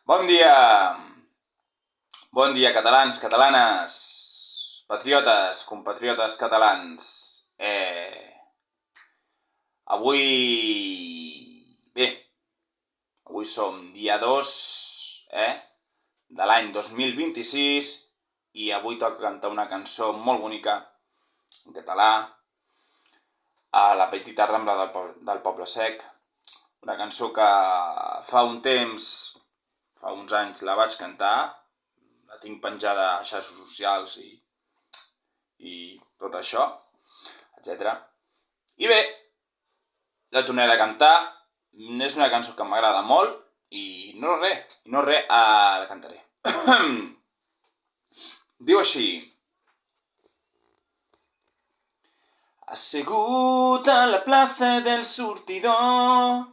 Bon dia! Bon dia, catalans, catalanes, patriotes, compatriotes catalans. Avui... avui som dia 2, de l'any 2026 i avui toca cantar una cançó molt bonica, en català, a la Petita Rambla del Poble Sec. Una cançó que fa uns anys la vaig cantar, la tinc penjada a xarxes socials i tot això, etc. I bé, la tornaré a cantar, és una cançó que m'agrada molt i no res, la cantaré. Diu així: assegut a la plaça del sortidor,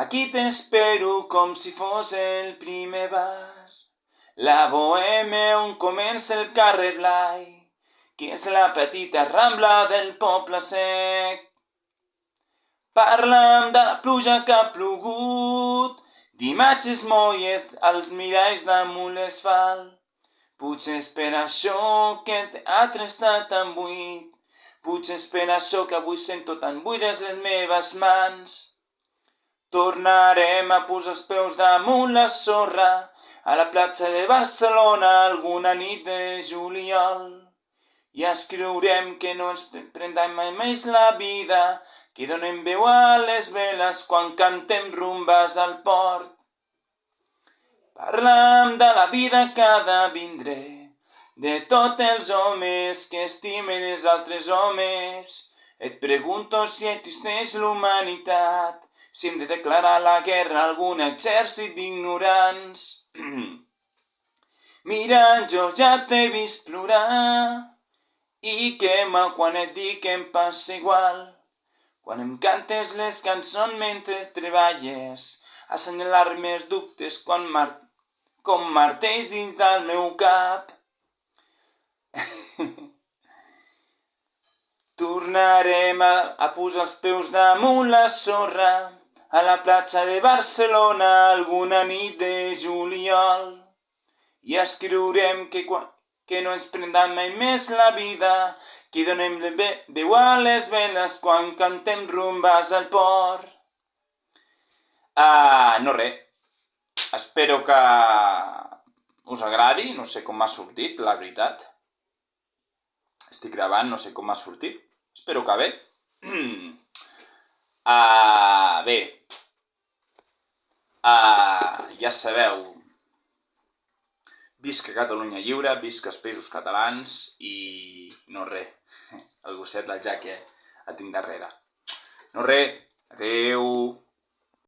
aquí t'espero com si fos el primer bar. La bohème on comença el carrer Blai, que és la petita rambla del Poble Sec. Parla'm de la pluja que ha plogut, d'imatges molles als miralls damunt l'asfalt. Potser és per això que el teatre està tan buit, potser és per això que avui sento tan buides les meves mans. Tornarem a posar els peus damunt la sorra a la platja de Barcelona alguna nit de juliol. I escriurem que no ens prendrem mai més la vida, que donem veu a les veles quan cantem rumbes al port. Parlam de la vida que ha de vindre, de tots els homes que estimen els altres homes. Et pregunto si existeix l'humanitat, si hem de declarar la guerra a algun exèrcit d'ignorants. Mira, jo ja t'he vist plorar, i quema quan et dic que em passa igual. Quan em cantes les cançons mentre treballes, assenyalar-me els dubtes com martells dins del meu cap. Tornarem a posar els peus damunt la sorra a la platja de Barcelona alguna nit de juliol. I escriurem que no ens prendrem mai més la vida, que donem veu a les veles quan cantem rumbes al port. No res, espero que us agradi, no sé com m'ha sortit, la veritat. Estic gravant, no sé com m'ha sortit, espero que bé. Ja sabeu, visca Catalunya lliure, visca els països catalans i no res, el gosset del Jack el tinc darrere. No res, adeu.